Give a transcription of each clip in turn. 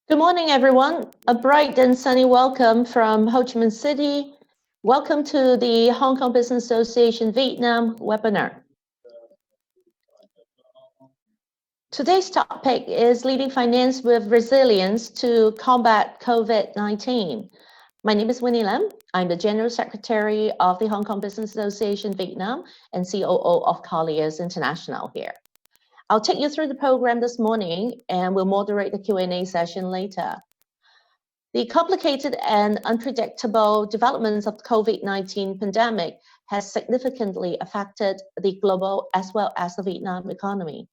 Good morning, everyone. A bright and sunny welcome from Ho Chi Minh City. Welcome to the Hong Kong Business Association Vietnam webinar. Today's topic is leading finance with resilience to combat COVID-19. My name is Winnie Lam. I'm the General Secretary of the Hong Kong Business Association Vietnam and COO of Colliers International here. I'll take you through the program this morning and we'll moderate the Q&A session later. The complicated and unpredictable developments of the COVID-19 pandemic has significantly affected the global as well as the Vietnam economy.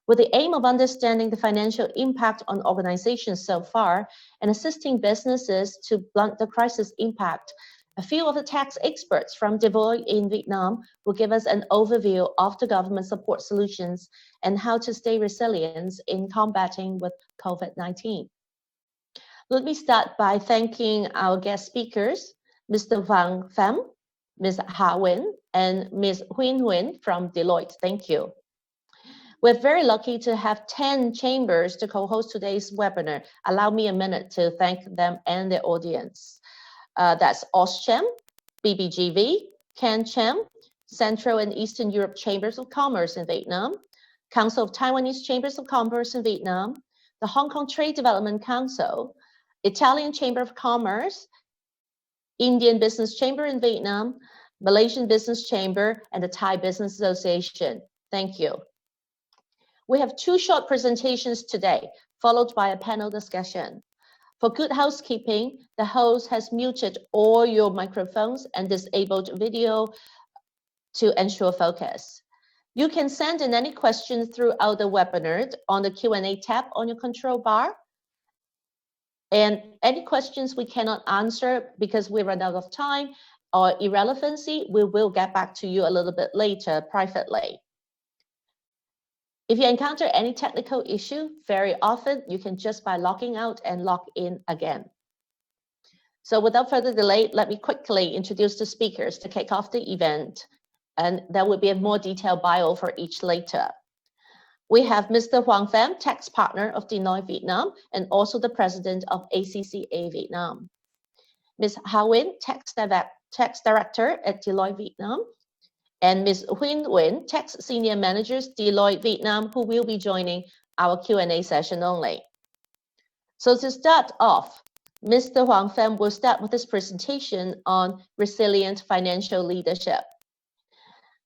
With the aim of understanding the financial impact on organizations so far and assisting businesses to blunt the crisis impact, a few of the tax experts from Deloitte in Vietnam will give us an overview of the government support solutions and how to stay resilient in combating with COVID-19. Let me start by thanking our guest speakers, Mr. Hoàng Pham, Ms. Ha Nguyen, and Ms. Huynh Nguyen from Deloitte. Thank you. We're very lucky to have 10 chambers to co-host today's webinar. Allow me a minute to thank them and their audience. That's AustCham, BBGV, CanCham, Central and Eastern Europe Chambers of Commerce in Vietnam, Council of Taiwanese Chambers of Commerce in Vietnam, the Hong Kong Trade Development Council, Italian Chamber of Commerce, Indian Business Chamber in Vietnam, Malaysian Business Chamber, and the Thai Business Association. Thank you. We have two short presentations today, followed by a panel discussion. For good housekeeping, the host has muted all your microphones and disabled video to ensure focus. You can send in any questions throughout the webinar on the Q&A tab on your control bar. And any questions we cannot answer because we run out of time or irrelevancy, we will get back to you a little bit later privately. If you encounter any technical issue, very often you can just by logging out and log in again. So without further delay, let me quickly introduce the speakers to kick off the event, and there will be a more detailed bio for each later. We have Mr. Hoàng Pham, tax partner of Deloitte Vietnam and also the president of HKBAV Vietnam. Ms. Ha Nguyen, tax director at Deloitte Vietnam, and Ms. Huynh Nguyen, tax senior managers Deloitte Vietnam, who will be joining our Q&A session only. So to start off, Mr. Hoàng Pham will start with his presentation on resilient financial leadership.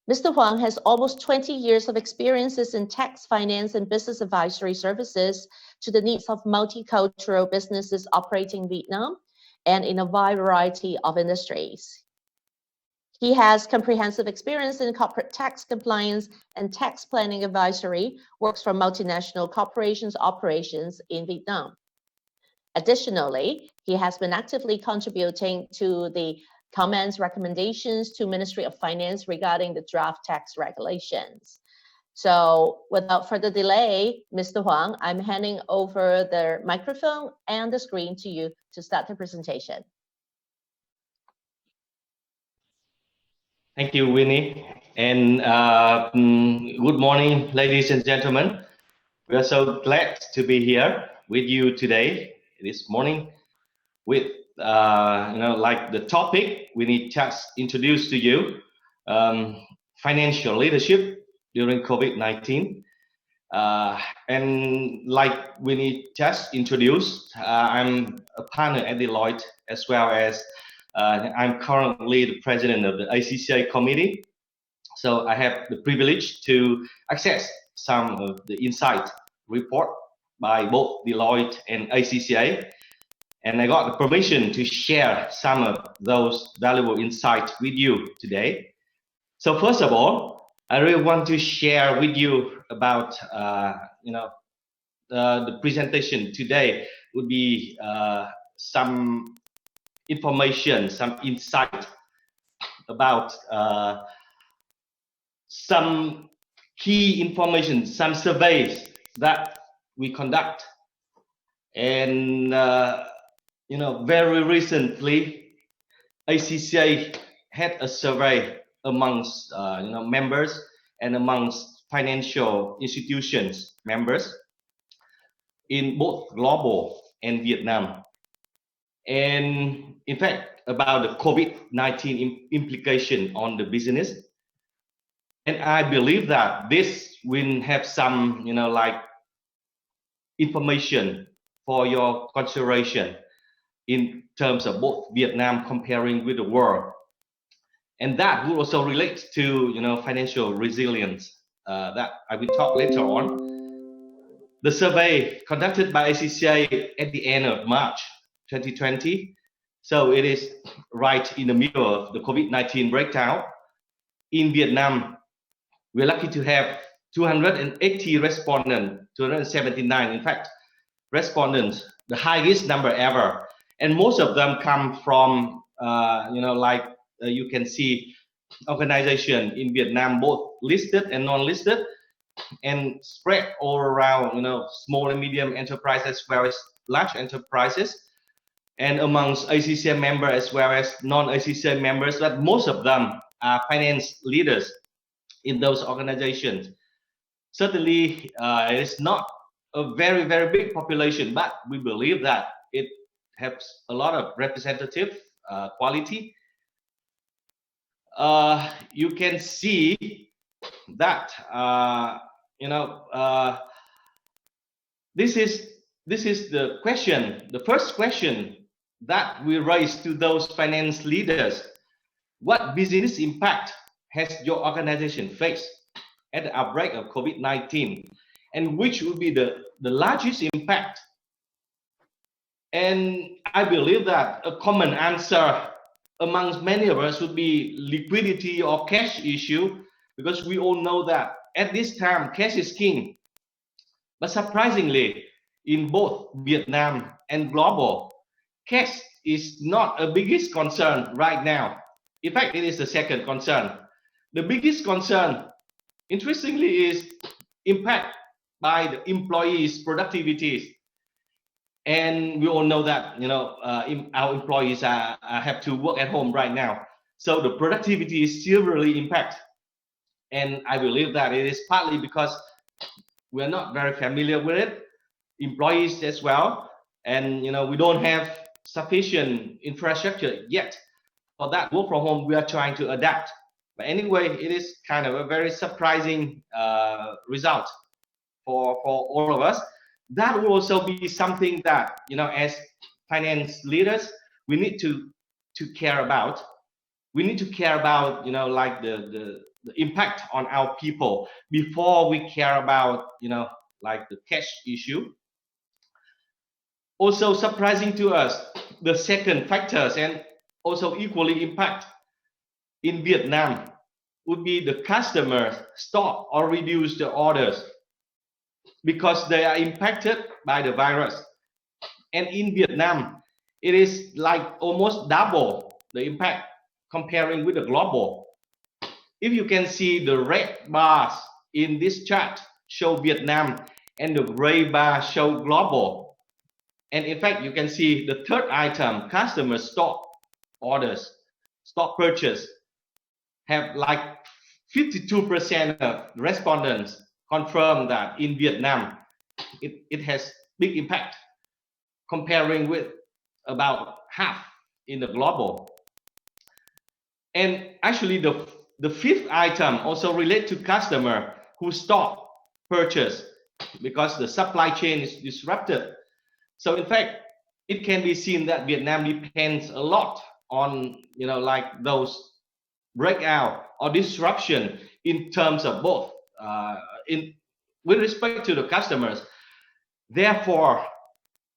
Mr. Hoàng has almost 20 years of experiences in tax, finance, and business advisory services to the needs of multicultural businesses operating in Vietnam and in a wide variety of industries. He has comprehensive experience in corporate tax compliance and tax planning advisory, works for multinational corporations operations in Vietnam. Additionally, he has been actively contributing to the comments, recommendations to Ministry of Finance regarding the draft tax regulations. So without further delay, Mr. Hoàng, I'm handing over the microphone and the screen to you to start the presentation. Thank you, Winnie. And good morning, ladies and gentlemen. We are so glad to be here with you today, this morning, with like the topic we need just introduce to you, financial leadership during COVID-19. And like we need just introduced, I'm a partner at Deloitte as well as I'm currently the president of the ACCA committee. So I have the privilege to access some of the insight report by both Deloitte and ACCA. And I got the permission to share some of those valuable insights with you today. So first of all, I really want to share with you about, the presentation today would be some information, some insight about some key information, some surveys that we conduct. And, very recently, ACCA had a survey amongst, members and amongst financial institutions members. in both global and Vietnam. And in fact, about the COVID-19 implication on the business. And I believe that this will have some, like information for your consideration in terms of both Vietnam comparing with the world. And that will also relate to, financial resilience that I will talk later on. The survey conducted by ACCA at the end of March 2020, so it is right in the middle of the COVID-19 breakdown. In Vietnam, we're lucky to have 280 respondents, 279 in fact, respondents, the highest number ever. And most of them come from, you can see organization in Vietnam, both listed and non-listed, and spread all around, small and medium enterprises as well as large enterprises, and amongst ACCA members as well as non-ACCA members, but most of them are finance leaders in those organizations. Certainly, it is not a very, very big population, but we believe that it has a lot of representative quality. You can see that this is the question, the first question that we raise to those finance leaders. What business impact has your organization faced at the outbreak of COVID-19, and which would be the largest impact? And I believe that a common answer amongst many of us would be liquidity or cash issue, because we all know that at this time cash is king. But surprisingly, in both Vietnam and global, cash is not a biggest concern right now. In fact, it is the second concern. The biggest concern, interestingly, is impact by the employees' productivity. And we all know that our employees have to work at home right now, so the productivity is still really impact. And I believe that it is partly because we are not very familiar with it, employees as well, and we don't have sufficient infrastructure yet for that work from home. We are trying to adapt, but anyway, it is kind of a very surprising result for all of us. That will also be something that as finance leaders we need to care about. We need to care about like the impact on our people before we care about like the cash issue. Also surprising to us, the second factors and also equally impact in Vietnam would be the customers stop or reduce the orders because they are impacted by the virus. And in Vietnam, it is like almost double the impact comparing with the global. If you can see, the red bars in this chart show Vietnam and the gray bar show global. And in fact, you can see the third item, customers stop orders, stop purchase, have like 52% of respondents confirm that in Vietnam it has big impact, comparing with about half in the global. And actually the fifth item also relate to customer who stop purchase because the supply chain is disrupted. So in fact, it can be seen that Vietnam depends a lot on like those breakout or disruption in terms of both with respect to the customers. Therefore,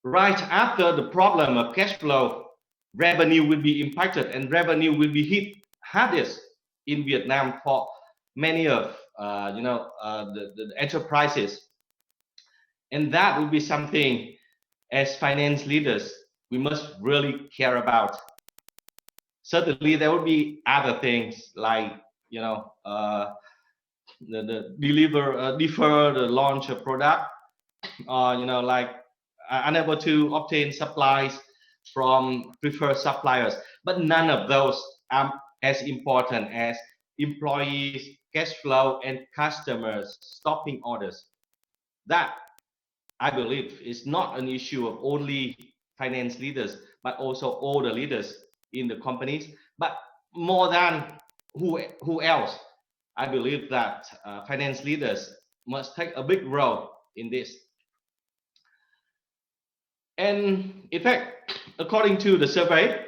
right after the problem of cash flow, revenue will be impacted, and revenue will be hit hardest in Vietnam for many of the enterprises. And that will be something as finance leaders we must really care about. Certainly there will be other things like defer the launch of product, or like unable to obtain supplies from preferred suppliers. But none of those are as important as employees, cash flow, and customers stopping orders. That I believe it's not an issue of only finance leaders, but also all the leaders in the companies. But more than who else, I believe that finance leaders must take a big role in this. And in fact, according to the survey,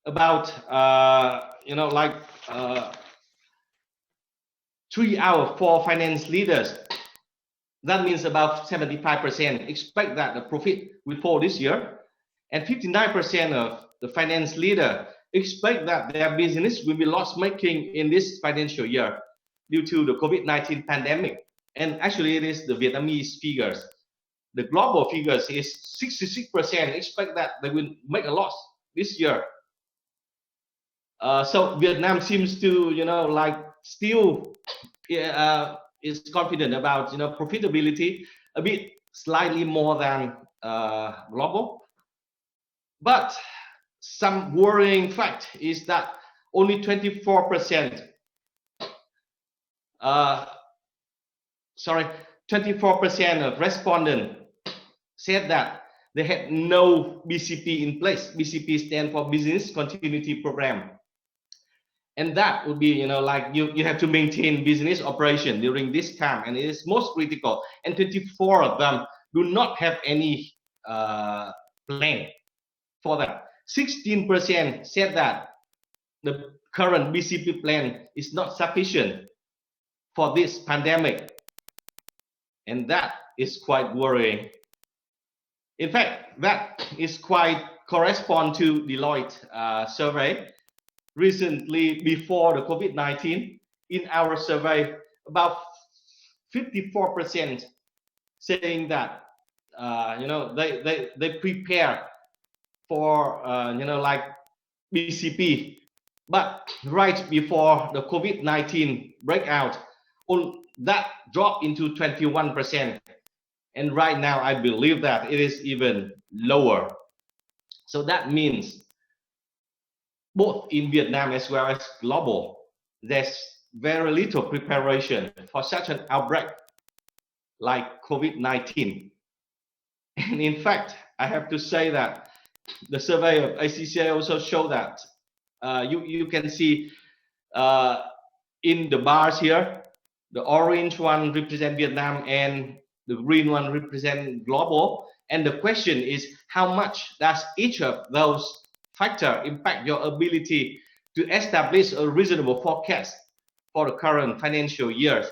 about 3 out of 4 finance leaders, that means about 75% expect that the profit will fall this year, and 59% of the finance leader expect that their business will be loss-making in this financial year due to the COVID-19 pandemic. And actually, it is the Vietnamese figures. The global figures is 66% expect that they will make a loss this year. So Vietnam seems to, still is confident about, profitability a bit slightly more than global. But some worrying fact is that only 24%, 24% of respondents said that they had no BCP in place. BCP stands for Business Continuity Program. And that would be, you have to maintain business operation during this time, and it is most critical. And 24 of them do not have any plan for that. 16% said that the current BCP plan is not sufficient for this pandemic. And that is quite worrying. In fact, that is quite correspond to Deloitte survey. Recently, before the COVID-19, in our survey, about 54% saying that they prepare for BCP, but right before the COVID-19 breakout, that dropped into 21%, and right now I believe that it is even lower. So that means both in Vietnam as well as global, there's very little preparation for such an outbreak like COVID-19. And in fact, I have to say that the survey of HKBAV also show that you can see in the bars here, the orange one represent Vietnam and the green one represent global. And the question is, how much does each of those factor impact your ability to establish a reasonable forecast for the current financial year?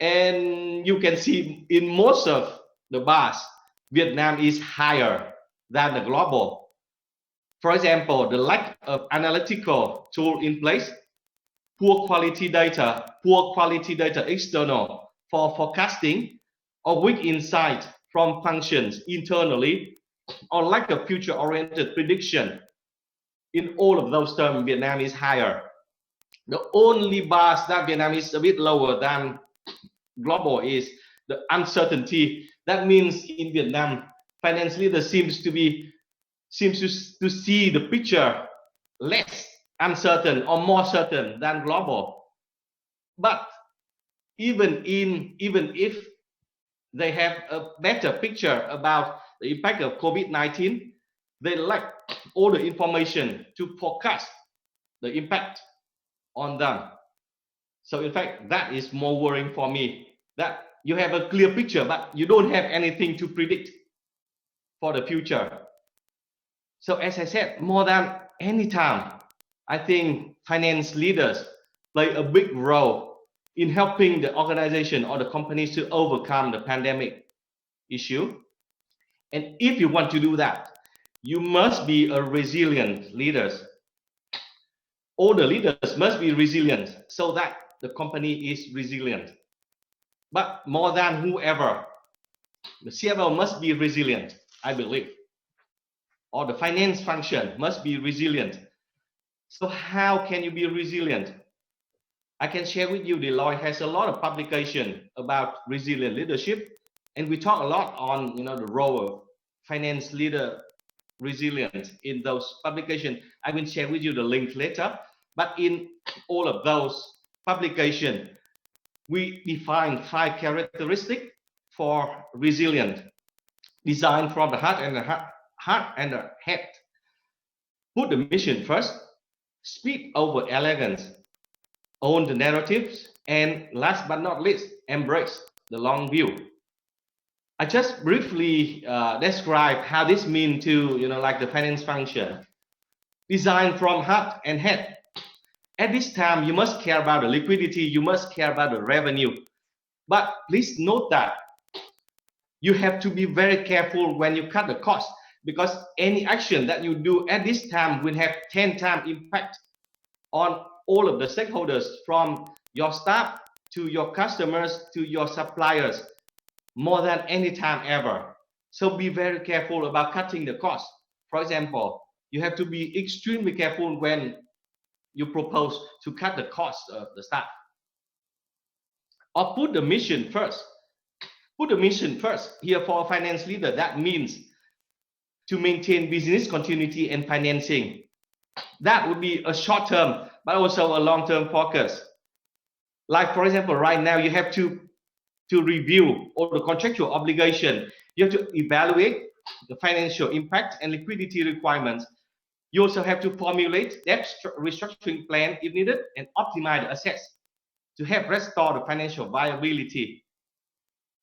And you can see in most of the bars, Vietnam is higher than the global. For example, the lack of analytical tool in place, poor quality data external for forecasting, or weak insight from functions internally, or lack of future-oriented prediction. In all of those terms, Vietnam is higher. The only bars that Vietnam is a bit lower than global is the uncertainty. That means in Vietnam, finance leaders seems to see the picture less uncertain or more certain than global. But even if they have a better picture about the impact of COVID-19, they lack all the information to forecast the impact on them. So in fact, that is more worrying for me, that you have a clear picture, but you don't have anything to predict for the future. So as I said, more than any time, I think finance leaders play a big role in helping the organization or the companies to overcome the pandemic issue. And if you want to do that, you must be a resilient leader. All the leaders must be resilient so that the company is resilient. But more than whoever, the CFO must be resilient, I believe. Or the finance function must be resilient. So how can you be resilient? I can share with you, Deloitte has a lot of publication about resilient leadership, and we talk a lot on the role of finance leader resilience in those publications. I will share with you the link later. But in all of those publications, we define 5 characteristics for resilient, designed from the heart and the head. Put the mission first, speed over elegance, own the narratives, and last but not least, embrace the long view. I just briefly describe how this means to, like the finance function. Design from heart and head. At this time, you must care about the liquidity, you must care about the revenue. But please note that you have to be very careful when you cut the cost, because any action that you do at this time will have 10 times impact on all of the stakeholders, from your staff to your customers to your suppliers, more than any time ever. So be very careful about cutting the cost. For example, you have to be extremely careful when you propose to cut the cost of the staff. Or put the mission first. Put the mission first. Here for a finance leader, that means to maintain business continuity and financing. That would be a short-term, but also a long-term focus. Like, for example, right now you have to review all the contractual obligation. You have to evaluate the financial impact and liquidity requirements. You also have to formulate debt restructuring plan if needed and optimize the assets to help restore the financial viability.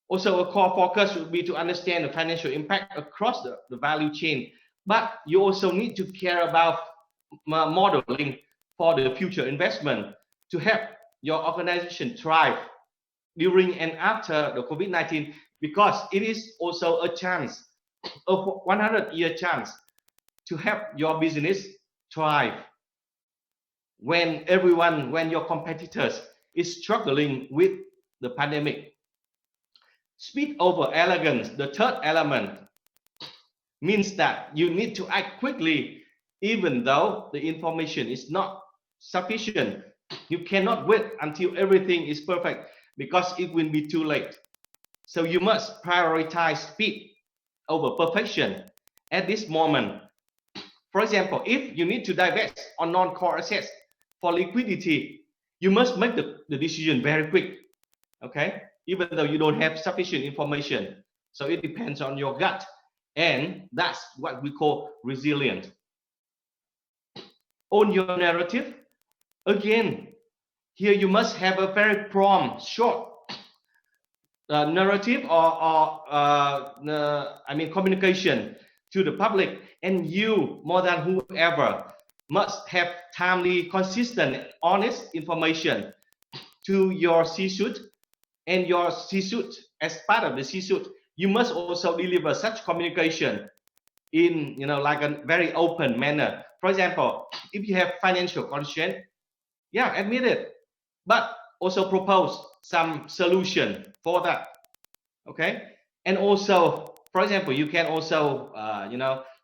Also, a core focus would be to understand the financial impact across the value chain. But you also need to care about modeling for the future investment to help your organization thrive during and after the COVID-19, because it is also a chance, a 100-year chance to help your business thrive when your competitors is struggling with the pandemic. Speed over elegance, the third element, means that you need to act quickly even though the information is not sufficient. You cannot wait until everything is perfect, because it will be too late. So you must prioritize speed over perfection at this moment. For example, if you need to divest on non-core assets for liquidity, you must make the decision very quick, okay? Even though you don't have sufficient information. So it depends on your gut. And that's what we call resilient. Own your narrative. Again, here you must have a very prompt, short narrative or communication to the public. And you, more than whoever, must have timely, consistent, honest information to your C-suite. And your C-suite, as part of the C-suite, you must also deliver such communication in, like a very open manner. For example, if you have financial constraint, yeah, admit it, but also propose some solution for that, okay? And also, for example, you can also,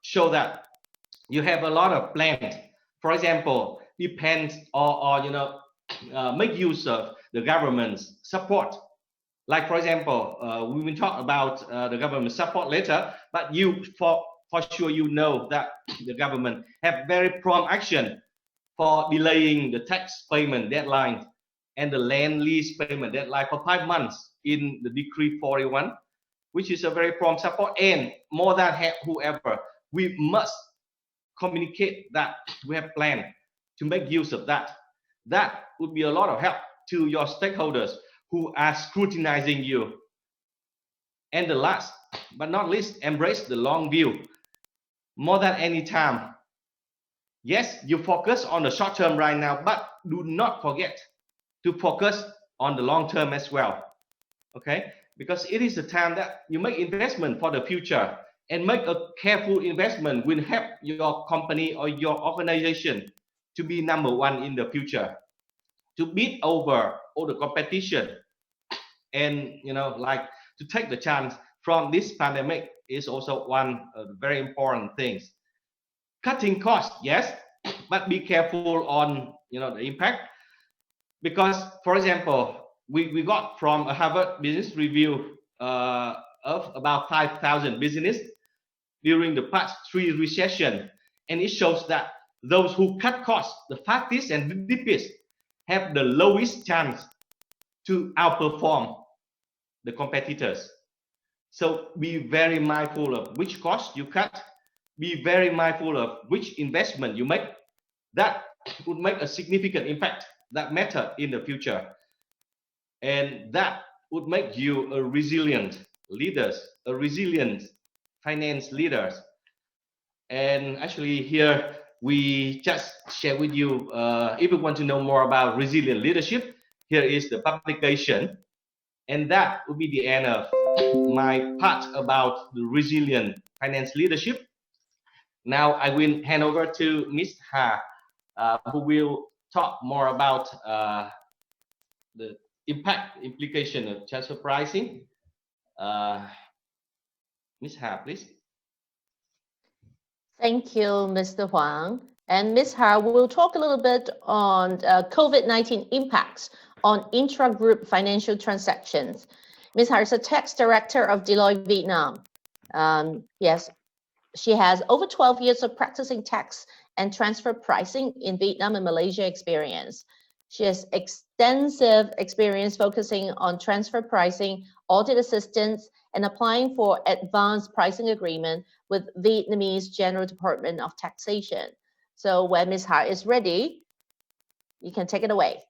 show that you have a lot of plans. For example, depends or make use of the government's support. Like, for example, we will talk about the government support later, but you, for sure, you know that the government have very prompt action for delaying the tax payment deadline and the land lease payment deadline for 5 months in the Decree 41, which is a very prompt support. And more than whoever, we must communicate that we have planned to make use of that. That would be a lot of help to your stakeholders who are scrutinizing you. And the last but not least, embrace the long view. More than any time. Yes, you focus on the short term right now, but do not forget to focus on the long term as well. Okay? Because it is the time that you make investment for the future, and make a careful investment will help your company or your organization to be number one in the future, to beat over all the competition, and to take the chance from this pandemic is also one of the very important things. Cutting costs, yes, but be careful on the impact, because, for example, we got from a Harvard Business Review of about 5,000 business during the past 3 recessions, and it shows that those who cut costs the fastest and the deepest have the lowest chance to outperform the competitors. So be very mindful of which cost you cut. Be very mindful of which investment you make. That would make a significant impact that matter in the future. And that would make you a resilient leaders, a resilient finance leaders. And actually here we just share with you, if you want to know more about resilient leadership, here is the publication. And that will be the end of my part about the resilient finance leadership. Now I will hand over to Ms. Ha, who will talk more about the implication of transfer pricing. Ms. Ha, please. Thank you, Mr. Huang. And Ms. Ha will talk a little bit on COVID-19 impacts on intra-group financial transactions. Ms. Ha is a tax director of Deloitte Vietnam. Yes, she has over 12 years of practicing tax and transfer pricing in Vietnam and Malaysia experience. She has extensive experience focusing on transfer pricing, audit assistance, and applying for advanced pricing agreement with Vietnamese General Department of Taxation. So when Ms. Ha is ready, you can take it away.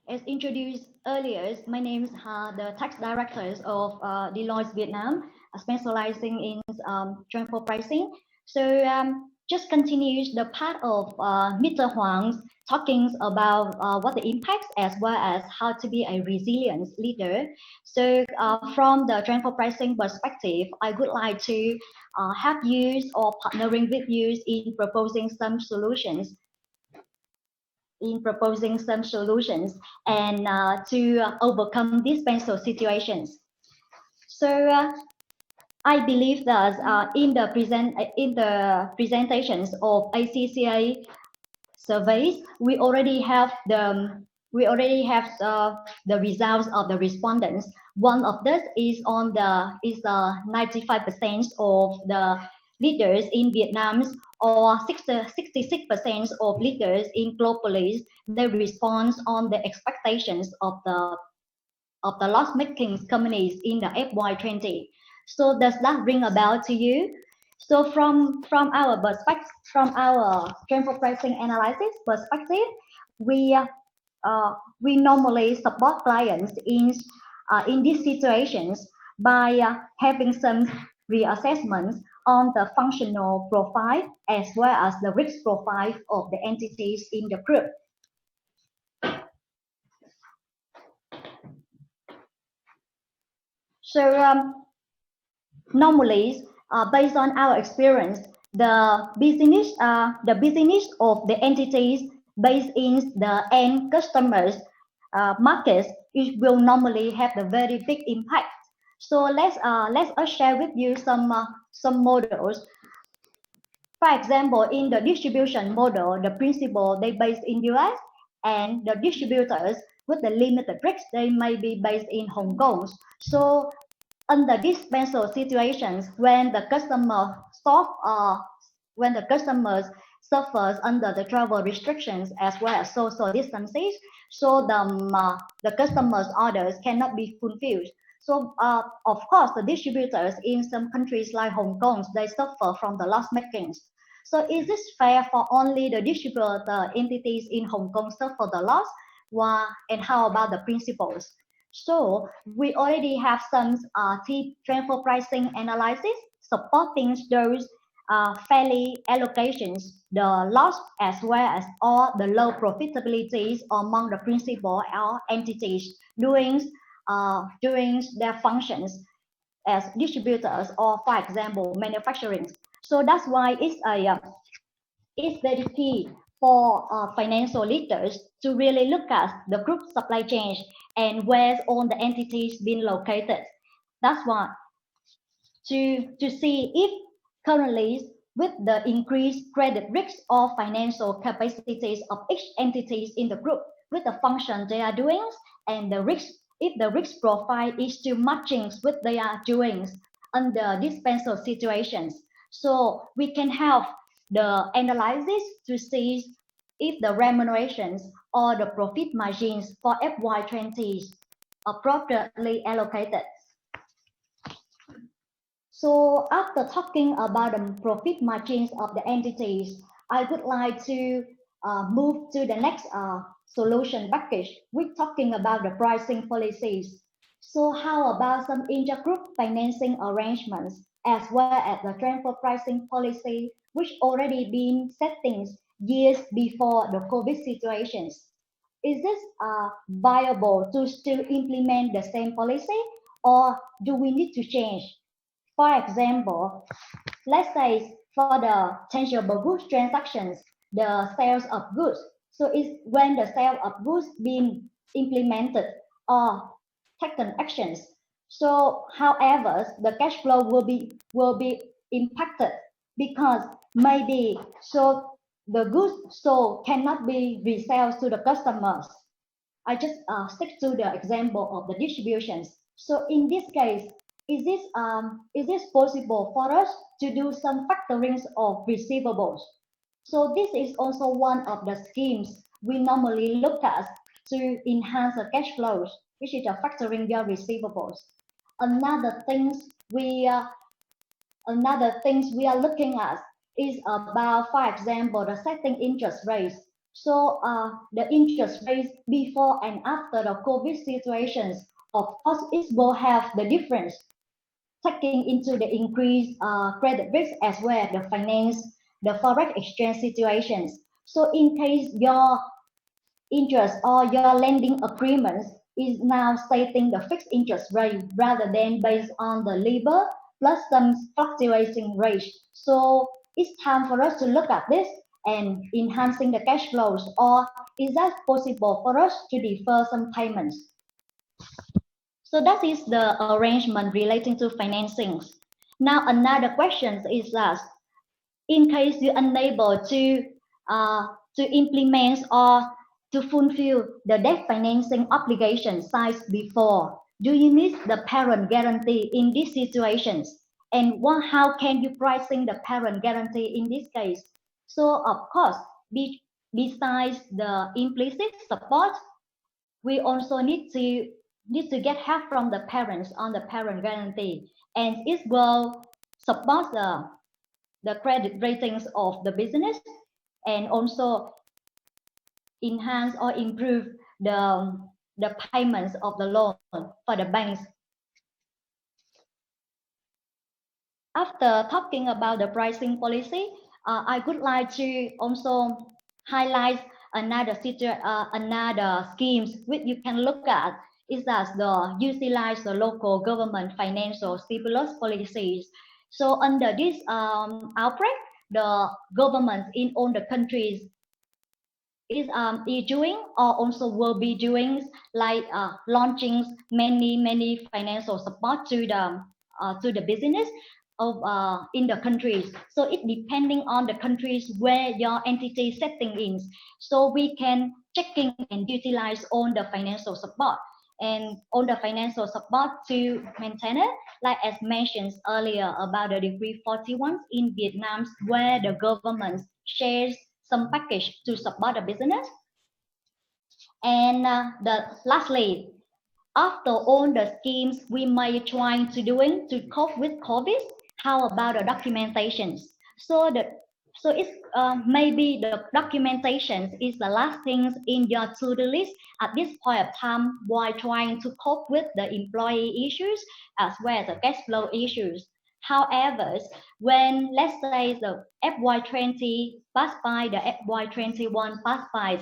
As introduced earlier, my name is Ha, the tax director of Deloitte Vietnam, specializing in transfer pricing. So just continues the part of Mr. Huang's talking about what the impacts as well as how to be a resilient leader. So from the transfer pricing perspective, I would like to help you or partnering with you in proposing some solutions and to overcome these special situations. So I believe that in the presentations of ACCA surveys, we already have the results of the respondents. One of this is 95% of the leaders in Vietnam, or 66% of leaders in globally, they respond on the expectations of the loss-making companies in the FY20. So does that ring a bell to you? So from our perspective, from our transfer pricing analysis perspective, we normally support clients in these situations by having some reassessments on the functional profile as well as the risk profile of the entities in the group. So normally, based on our experience, the business of the entities based in the end customers markets, it will normally have a very big impact. So let's us share with you some models. For example, in the distribution model, the principal they based in US, and the distributors with the limited risks they may be based in Hong Kong. So under these special situations, when the customer when the customers suffers under the travel restrictions as well as social distances, so the customers' orders cannot be fulfilled. So of course, the distributors in some countries like Hong Kong, they suffer from the loss makings. So is this fair for only the distributor entities in Hong Kong suffer the loss? And how about the principals? So we already have some transfer pricing analysis supporting those fairly allocations, the loss as well as all the low profitabilities among the principal or entities doing their functions as distributors or, for example, manufacturing. So that's why it's very key for financial leaders to really look at the group supply chain and where all the entities been located. That's why to see if currently with the increased credit risk or financial capacities of each entities in the group with the function they are doing and the risk, if the risk profile is still matching with their doings under these special situations. So we can have the analysis to see if the remunerations or the profit margins for FY20 appropriately allocated. So after talking about the profit margins of the entities, I would like to move to the next solution package. We're talking about the pricing policies. So how about some intergroup financing arrangements as well as the transfer pricing policy, which already been settings years before the COVID situations? Is this viable to still implement the same policy, or do we need to change? For example, let's say for the tangible goods transactions, the sales of goods. So it's when the sale of goods being implemented or taken actions. So, however, the cash flow will be impacted because maybe so the goods sold cannot be resold to the customers. I just stick to the example of the distributions. So in this case, is this possible for us to do some factorings of receivables? So this is also one of the schemes we normally look at to enhance the cash flows, which is the factoring your receivables. Another things we are looking at is about, for example, the setting interest rates. So the interest rates before and after the COVID situations, of course, it will have the difference, taking into the increased credit risk as well as the finance, the forex exchange situations. So in case your interest or your lending agreements is now stating the fixed interest rate rather than based on the labor plus some fluctuating rate. So it's time for us to look at this and enhancing the cash flows, or is that possible for us to defer some payments? So that is the arrangement relating to financings. Now another question is that in case you're unable to implement or to fulfill the debt financing obligation signed before, do you need the parent guarantee in these situations? And how can you pricing the parent guarantee in this case? So of course, besides the implicit support, we also need to get help from the parents on the parent guarantee, and it will support the credit ratings of the business and also enhance or improve the payments of the loan for the banks. After talking about the pricing policy, I would like to also highlight another schemes which you can look at is that the utilize the local government financial stimulus policies. So under this outbreak, the governments in all the countries is doing or also will be doing like launching many financial support to the business of in the countries. So it depending on the countries where your entity setting is. So we can checking and utilize all the financial support and all the financial support to maintain it, like as mentioned earlier about the Decree 41 in Vietnam, where the government shares some package to support the business. And lastly, after all the schemes we may trying to doing to cope with COVID, how about the documentations? So it's maybe the documentations is the last things in your to-do list at this point of time while trying to cope with the employee issues as well as the cash flow issues. However, when let's say the FY20 passed by, the FY21 passed by,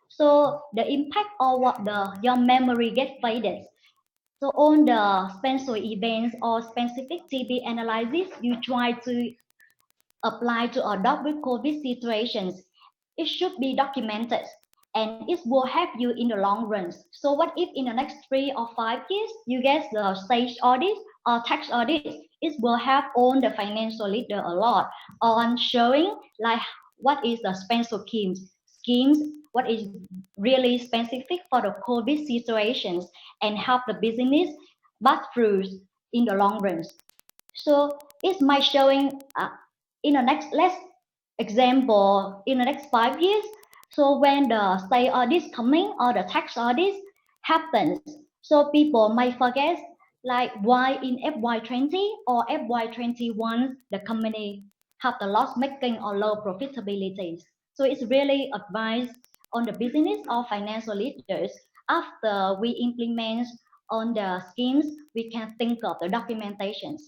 so the impact of what your memory get faded. So on the special events or specific TB analysis you try to apply to adopt with COVID situations, it should be documented and it will help you in the long run. So what if in the next 3 or 5 years you get the stage audit or tax audit? It will help all the financial leader a lot on showing like what is the special schemes, what is really specific for the COVID situations and help the business but through in the long run. So it's my showing in the next, let's example, in the next 5 years. So when the state audit coming or the tax audit happens, So people might forget like why in FY20 or FY21 the company have the loss making or low profitability. So it's really advice on the business or financial leaders. After we implement on the schemes, we can think of the documentations.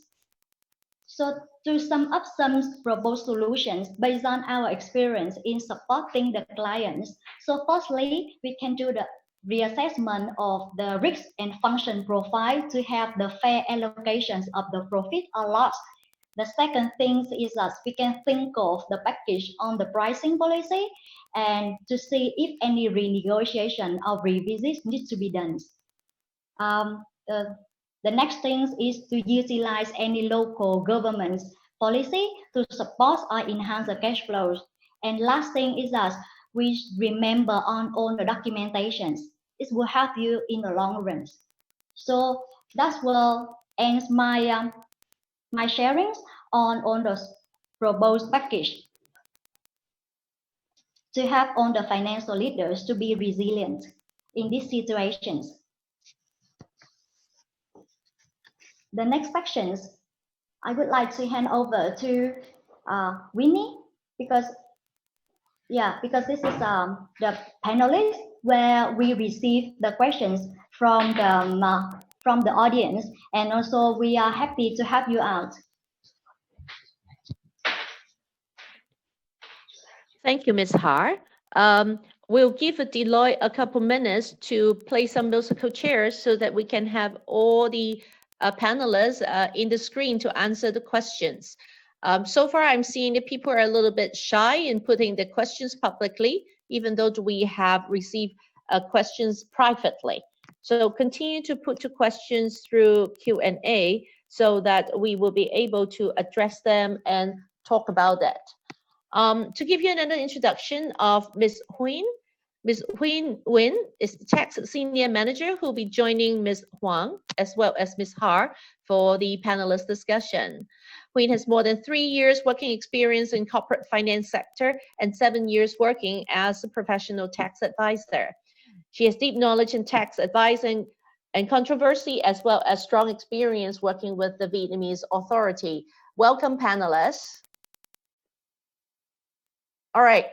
So to sum up some proposed solutions based on our experience in supporting the clients. So firstly, we can do the reassessment of the risk and function profile to have the fair allocations of the profit or loss. The second thing is that we can think of the package on the pricing policy and to see if any renegotiation or revisit needs to be done. The next thing is to utilize any local government's policy to support or enhance the cash flows. And last thing is that we remember on all the documentations. It will help you in the long run. So that will end my my sharings on the proposed package to help on the financial leaders to be resilient in these situations. The next sections, I would like to hand over to Winnie because this is the panelist where we receive the questions from the audience, and also we are happy to help you out. Thank you, Ms. Har. We'll give Deloitte a couple minutes to place some musical chairs so that we can have all the panelists in the screen to answer the questions. So far, I'm seeing that people are a little bit shy in putting the questions publicly, even though we have received questions privately. So continue to put your questions through Q&A so that we will be able to address them and talk about that. To give you another introduction of Ms. Huyen. Ms. Huyen Nguyen is the Tax Senior Manager who will be joining Ms. Huang as well as Ms. Har for the panelist discussion. Huyen has more than 3 years working experience in corporate finance sector and 7 years working as a professional tax advisor. She has deep knowledge in tax advising and controversy as well as strong experience working with the Vietnamese authority. Welcome, panelists. All right.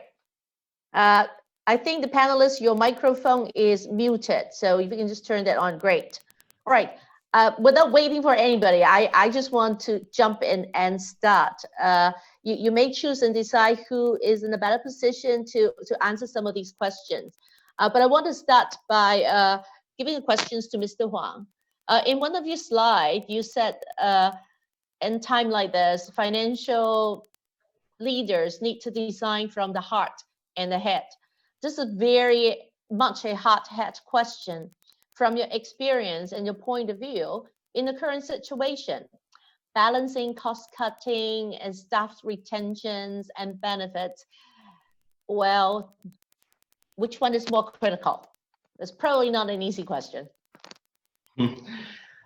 I think the panelists, your microphone is muted. So if you can just turn that on, great. All right. Without waiting for anybody, I just want to jump in and start. You may choose and decide who is in a better position to answer some of these questions. But I want to start by giving the questions to Mr. Huang. In one of your slides, you said in time like this, financial leaders need to design from the heart and the head. This is very much a hard-head question. From your experience and your point of view in the current situation, balancing cost-cutting and staff retentions and benefits, well, which one is more critical? It's probably not an easy question.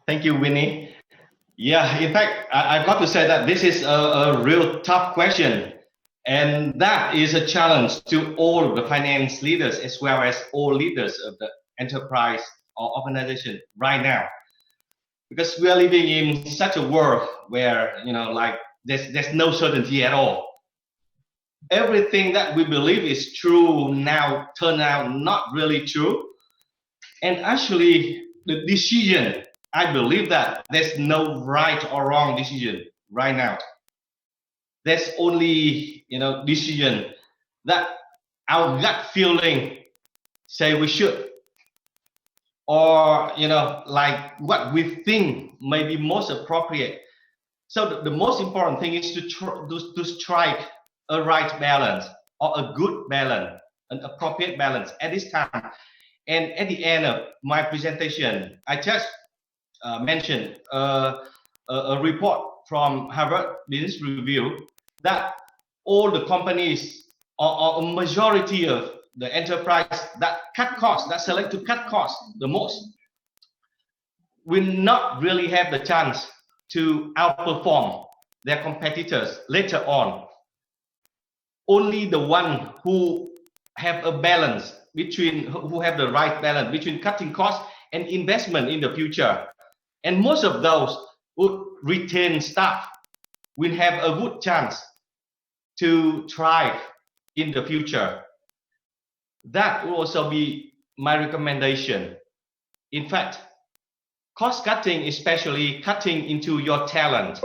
Thank you, Winnie. Yeah, in fact, I've got to say that this is a real tough question. And that is a challenge to all the finance leaders as well as all leaders of the enterprise or organization right now. Because we are living in such a world where, like there's no certainty at all. Everything that we believe is true now turn out not really true. And actually, the decision, I believe that there's no right or wrong decision right now. There's only, decision that our gut feeling say we should, or, like what we think may be most appropriate. So the most important thing is to strike a right balance or a good balance, an appropriate balance at this time. And at the end of my presentation, I just mentioned a report from Harvard Business Review that all the companies or a majority of the enterprise that cut costs, that select to cut costs the most, will not really have the chance to outperform their competitors later on. Only the one who have a balance between, who have the right balance between cutting costs and investment in the future. And most of those would retain staff, will have a good chance to thrive in the future. That will also be my recommendation. In fact, cost cutting, especially cutting into your talent,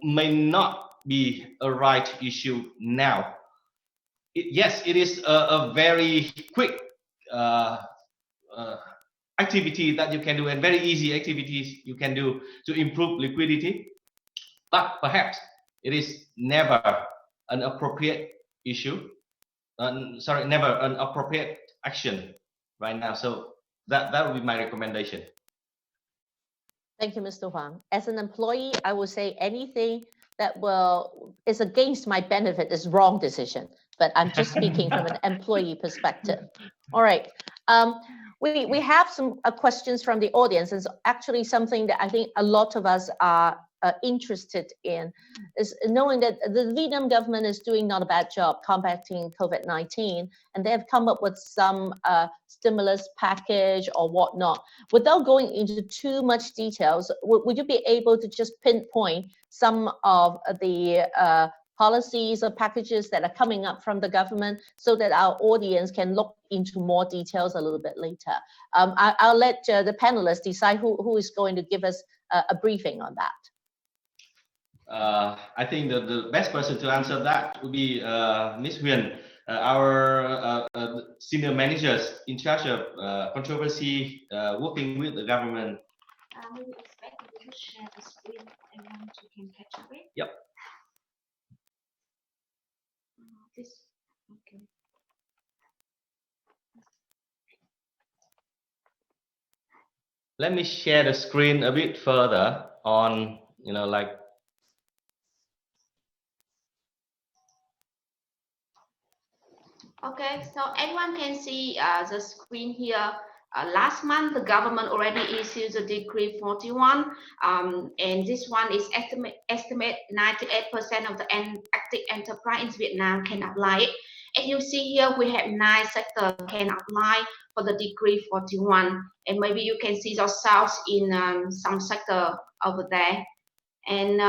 may not be a right issue now. Yes, it is a very quick activity that you can do, and very easy activities you can do to improve liquidity. But perhaps it is never an appropriate issue. Never an appropriate action right now. So that would be my recommendation. Thank you, Mr. Huang. As an employee, I would say anything that is against my benefit is wrong decision. But I'm just speaking from an employee perspective. All right. We have some questions from the audience. It's actually something that I think a lot of us are interested in, is knowing that the Vietnam government is doing not a bad job combating COVID-19, and they have come up with some stimulus package or whatnot. Without going into too much details, would you be able to just pinpoint some of the policies or packages that are coming up from the government so that our audience can look into more details a little bit later? I'll let the panelists decide who is going to give us a briefing on that. I think the best person to answer that would be Ms. Huyền, our senior managers in charge of controversy working with the government. We expect you to share the screen and then you can catch up it. Yep. This, okay. Let me share the screen a bit further on, like. Okay, so everyone can see the screen here. Last month, the government already issued the Decree 41, and this one is estimate 98% of the active enterprise in Vietnam can apply it. And you see here, we have 9 sectors can apply for the Decree 41, and maybe you can see yourselves in some sector over there. And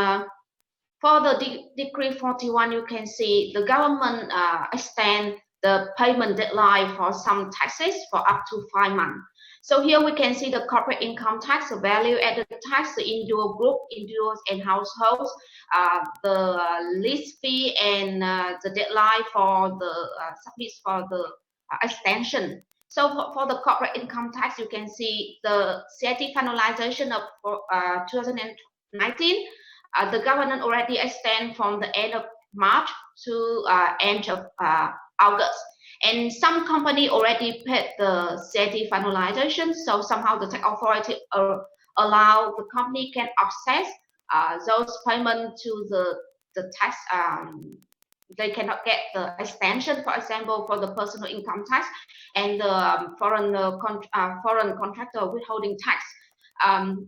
for the Decree 41, you can see the government extend the payment deadline for some taxes for up to 5 months. So here we can see the corporate income tax, the value added tax, the individual group, individuals and households, the list fee, and the deadline for the submit for the extension. So for the corporate income tax, you can see the CIT finalization of 2019. The government already extend from the end of March to end of August, and some company already paid the CIT finalization. So somehow the tax authority allow the company can access those payments to the tax. They cannot get the extension, for example, for the personal income tax and the foreign contractor withholding tax.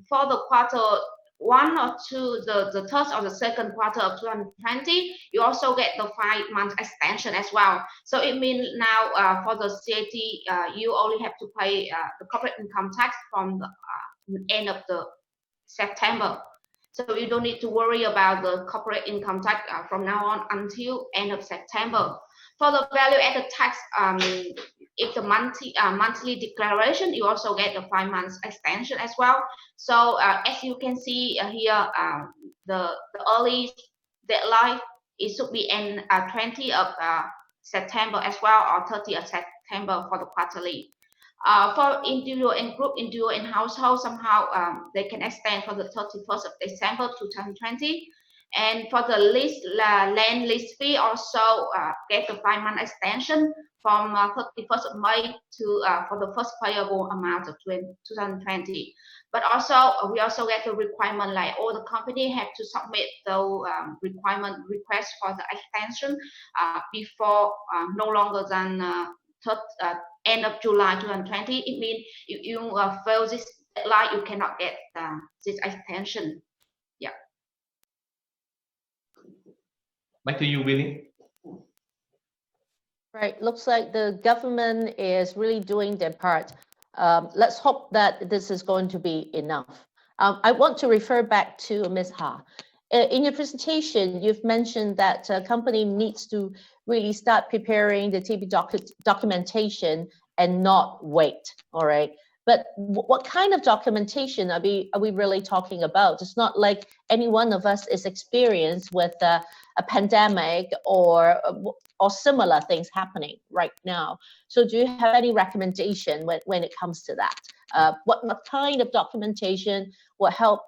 For the quarter 1 or 2, the first or the second quarter of 2020, you also get the 5-month extension as well. So it means now for the CIT, you only have to pay the corporate income tax from the end of the September. So you don't need to worry about the corporate income tax from now on until end of September. For the value-added tax, if the monthly declaration, you also get the 5 months extension as well. So as you can see here, the early deadline, it should be in 20 of September as well, or 30 of September for the quarterly. For individual and group, individual and household, somehow they can extend for the 31st of December 2020. And for the land lease fee, also get the 5-month extension from 31st of May to for the first payable amount of 2020. But also we also get the requirement, like all the company have to submit the requirement request for the extension before no longer than end of July 2020. It means if you fail this deadline, you cannot get this extension. Yeah. Back to you, Winnie. Right, looks like the government is really doing their part. Let's hope that this is going to be enough. I want to refer back to Ms. Ha. In your presentation, you've mentioned that a company needs to really start preparing the TB documentation and not wait, all right? But what kind of documentation are we really talking about? It's not like any one of us is experienced with a pandemic or similar things happening right now. So do you have any recommendation when it comes to that? What kind of documentation will help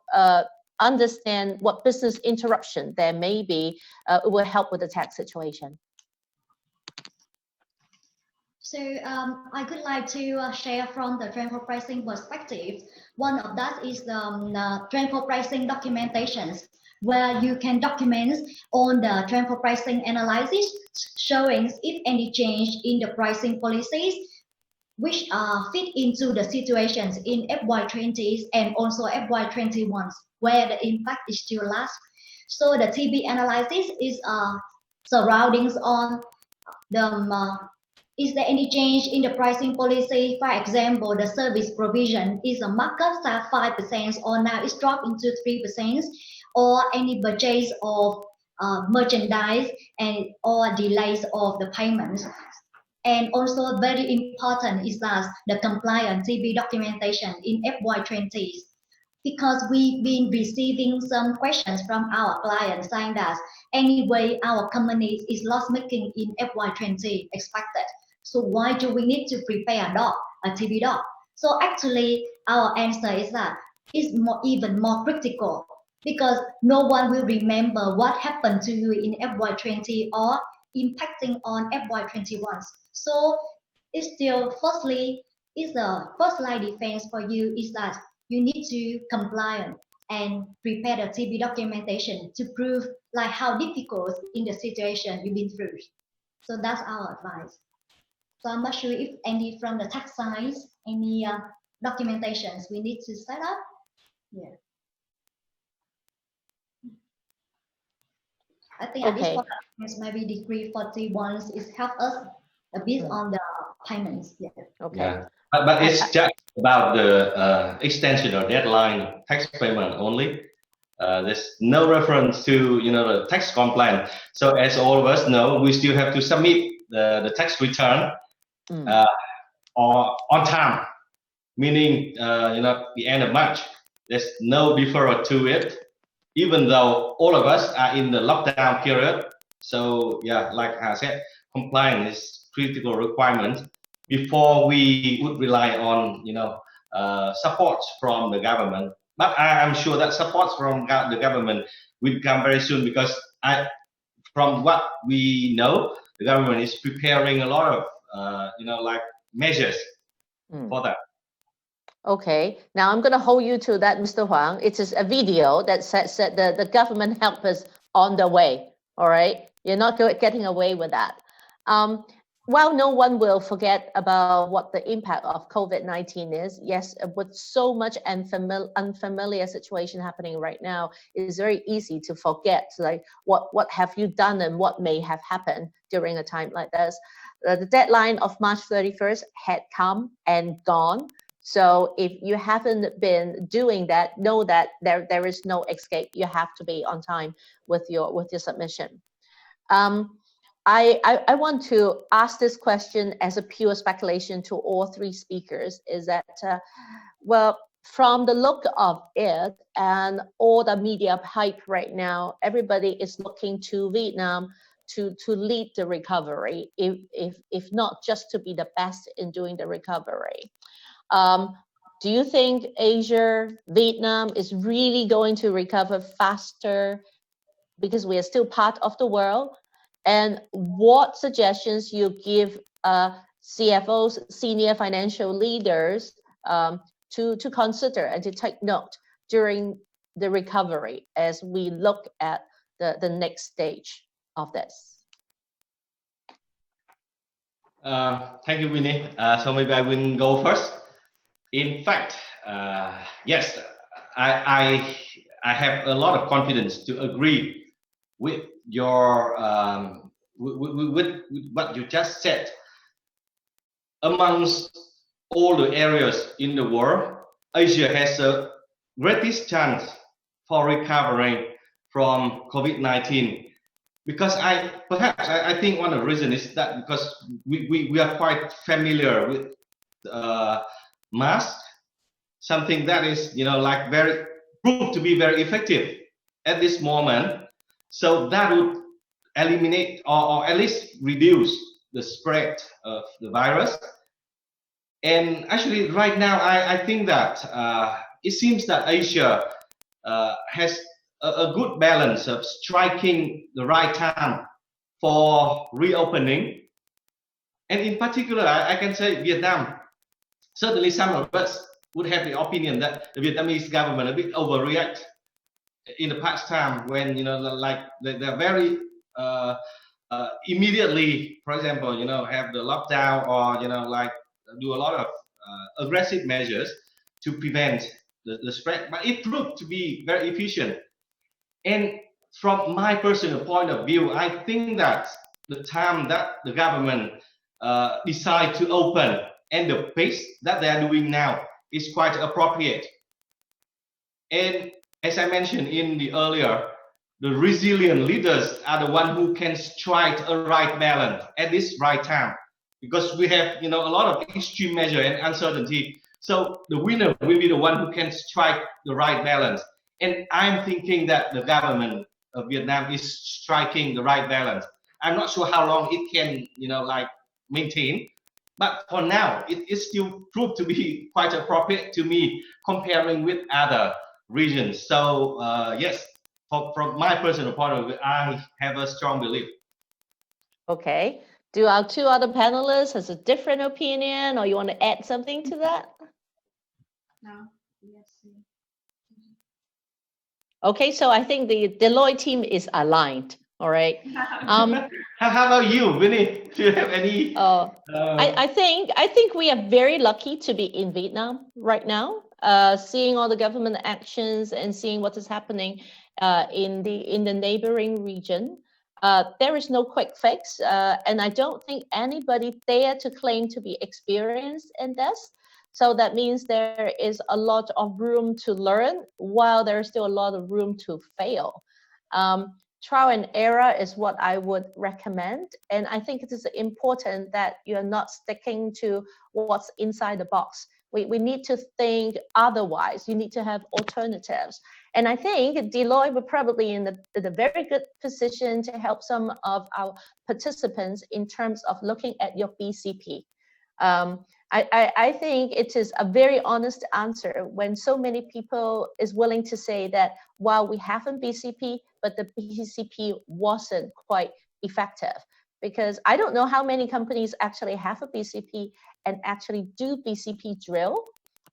understand what business interruption there may be, will help with the tax situation? So I would like to share from the transfer pricing perspective. One of that is the transfer pricing documentations, where you can document on the transfer pricing analysis, showing if any change in the pricing policies which fit into the situations in FY20s and also FY21s, where the impact is still last. So the TB analysis is surroundings on the is there any change in the pricing policy? For example, the service provision is a markup at 5% or now it's dropped into 3%, or any purchase of merchandise and or delays of the payments. And also very important is that the compliant TB documentation in FY20s, because we've been receiving some questions from our clients saying that anyway our company is loss making in FY20 expected. So why do we need to prepare a TB doc? So actually our answer is that it's even more critical, because no one will remember what happened to you in FY20 or impacting on FY21. So it's still firstly, is the first line defense for you is that you need to comply and prepare the TB documentation to prove like how difficult in the situation you've been through. So that's our advice. So I'm not sure if any from the tax side, any documentations we need to set up. Yeah. I think at this point, maybe Decree 41 is help us a bit on the payments. Yeah. Okay. Yeah. But it's just about the extension or deadline tax payment only. There's no reference to the tax compliance. So as all of us know, we still have to submit the tax return or on time, meaning the end of March. There's no deferral to it, even though all of us are in the lockdown period. So yeah, like I said, compliance is critical requirement before we would rely on support from the government. But I'm sure that support from the government will come very soon, because from what we know, the government is preparing a lot of measures for that. Okay, now I'm going to hold you to that, Mr. Huang. It is a video that says that the government help us on the way. All right, you're not getting away with that. While no one will forget about what the impact of COVID-19 is, yes, with so much unfamiliar situation happening right now, it is very easy to forget, like what have you done and what may have happened during a time like this. The deadline of March 31st had come and gone. So if you haven't been doing that, know that there is no escape. You have to be on time with your submission. I want to ask this question as a pure speculation to all three speakers, is that, well, from the look of it and all the media hype right now, everybody is looking to Vietnam to lead the recovery, if not just to be the best in doing the recovery. Do you think Asia, Vietnam is really going to recover faster because we are still part of the world? And what suggestions you give CFOs, senior financial leaders, to consider and to take note during the recovery as we look at the next stage of this? Thank you, Winnie. So maybe I will go first. In fact, yes, I have a lot of confidence to agree with your with what you just said. Amongst all the areas in the world, Asia has a greatest chance for recovering from COVID-19. Because I think one of the reasons is that because we are quite familiar with mask, something that is like very proved to be very effective at this moment. So that would eliminate or at least reduce the spread of the virus. And actually, right now, I think that it seems that Asia has a good balance of striking the right time for reopening. And in particular, I can say Vietnam. Certainly, some of us would have the opinion that the Vietnamese government a bit overreact in the past time when like they're very immediately, for example, have the lockdown or like do a lot of aggressive measures to prevent the spread. But it proved to be very efficient. And from my personal point of view, I think that the time that the government decide to open and the pace that they are doing now is quite appropriate. And as I mentioned in the earlier, the resilient leaders are the one who can strike a right balance at this right time, because we have a lot of extreme measure and uncertainty. So the winner will be the one who can strike the right balance. And I'm thinking that the government of Vietnam is striking the right balance. I'm not sure how long it can like maintain, but for now it is still proved to be quite appropriate to me comparing with other regions. So yes, from my personal point of view, I have a strong belief. Okay. Do our two other panelists has a different opinion, or you want to add something to that? No. Yes. Okay, so I think the Deloitte team is aligned. All right. How about you, Vinny? Do you have any? I think we are very lucky to be in Vietnam right now, seeing all the government actions and seeing what is happening in the neighboring region. There is no quick fix, and I don't think anybody dare to claim to be experienced in this. So that means there is a lot of room to learn, while there is still a lot of room to fail. Trial and error is what I would recommend. And I think it is important that you're not sticking to what's inside the box. We need to think otherwise. You need to have alternatives. And I think Deloitte would probably in a very good position to help some of our participants in terms of looking at your BCP. I think it is a very honest answer when so many people is willing to say that while we have a BCP, but the BCP wasn't quite effective. Because I don't know how many companies actually have a BCP and actually do BCP drill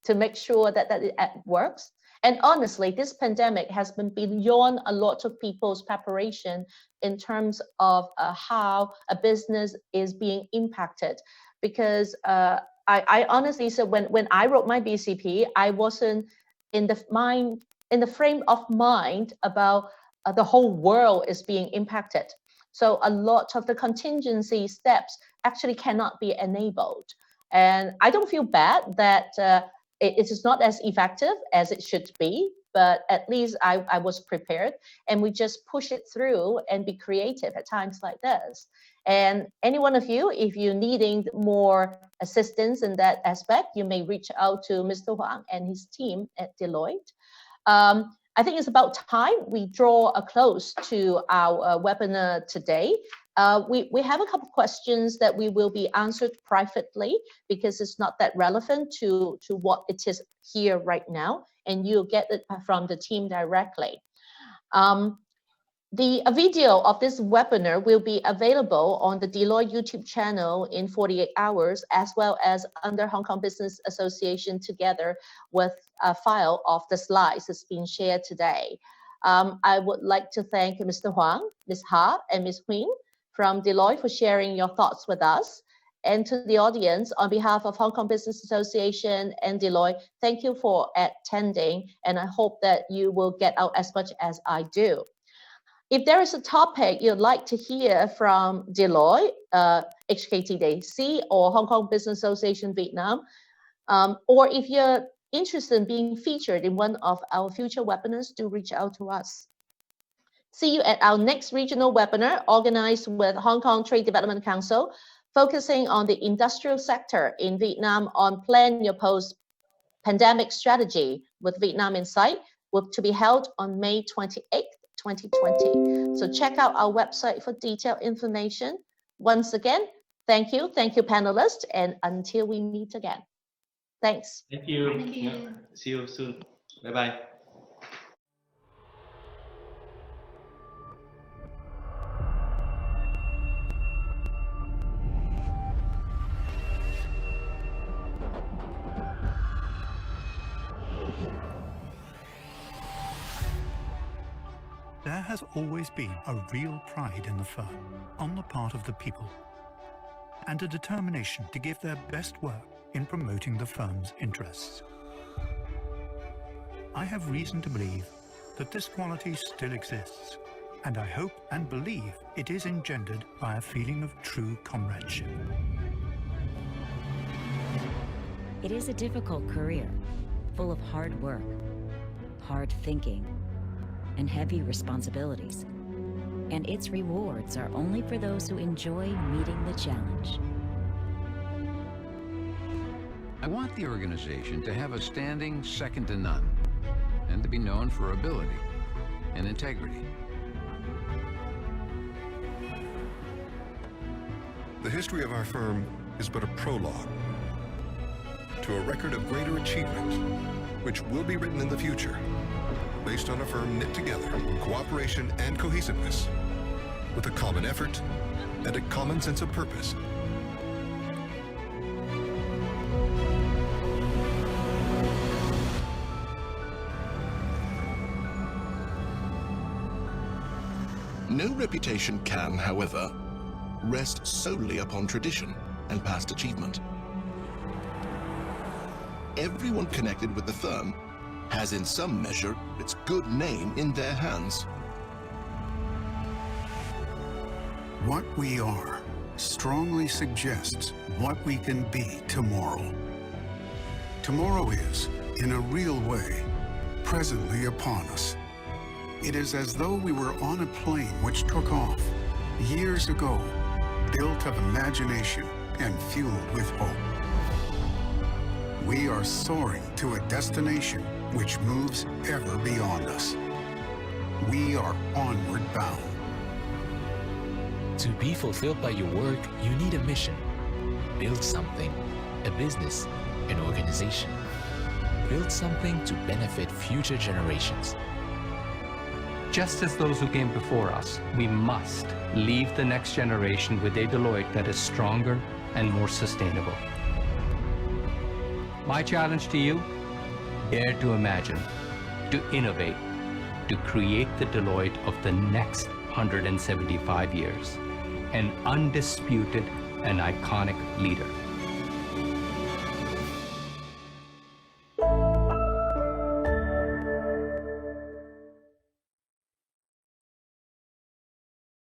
to make sure that it works. And honestly, this pandemic has been beyond a lot of people's preparation in terms of how a business is being impacted. Because I honestly said when I wrote my BCP, I wasn't in the frame of mind about the whole world is being impacted. So a lot of the contingency steps actually cannot be enabled. And I don't feel bad that it is not as effective as it should be, but at least I was prepared, and we just push it through and be creative at times like this. And any one of you, if you're needing more assistance in that aspect, you may reach out to Mr. Huang and his team at Deloitte. I think it's about time we draw a close to our webinar today. We have a couple of questions that we will be answered privately because it's not that relevant to what it is here right now, and you'll get it from the team directly. The video of this webinar will be available on the Deloitte YouTube channel in 48 hours, as well as under Hong Kong Business Association, together with a file of the slides that's been shared today. I would like to thank Mr. Huang, Ms. Ha, and Ms. Huyn from Deloitte for sharing your thoughts with us. And to the audience, on behalf of Hong Kong Business Association and Deloitte, thank you for attending, and I hope that you will get out as much as I do. If there is a topic you'd like to hear from Deloitte, HKTDC, or Hong Kong Business Association Vietnam, Or if you're interested in being featured in one of our future webinars, do reach out to us. See you at our next regional webinar organized with Hong Kong Trade Development Council, focusing on the industrial sector in Vietnam on Plan Your Post-Pandemic Strategy with Vietnam in Sight, to be held on May 28th, 2020. So check out our website for detailed information. Once again, thank you panelists, and until we meet again. Thanks. Thank you. Thank you. Yeah. See you soon. Bye-bye. There has always been a real pride in the firm on the part of the people, and a determination to give their best work in promoting the firm's interests. I have reason to believe that this quality still exists, and I hope and believe it is engendered by a feeling of true comradeship. It is a difficult career, full of hard work, hard thinking, and heavy responsibilities. And its rewards are only for those who enjoy meeting the challenge. I want the organization to have a standing second to none, and to be known for ability and integrity. The history of our firm is but a prologue to a record of greater achievements, which will be written in the future, based on a firm knit together, cooperation and cohesiveness, with a common effort and a common sense of purpose. No reputation can, however, rest solely upon tradition and past achievement. Everyone connected with the firm has in some measure its good name in their hands. What we are strongly suggests what we can be tomorrow. Tomorrow is, in a real way, presently upon us. It is as though we were on a plane which took off years ago, built of imagination and fueled with hope. We are soaring to a destination which moves ever beyond us. We are onward bound. To be fulfilled by your work, you need a mission. Build something, a business, an organization. Build something to benefit future generations. Just as those who came before us, we must leave the next generation with a Deloitte that is stronger and more sustainable. My challenge to you, dare to imagine, to innovate, to create the Deloitte of the next 175 years, an undisputed and iconic leader.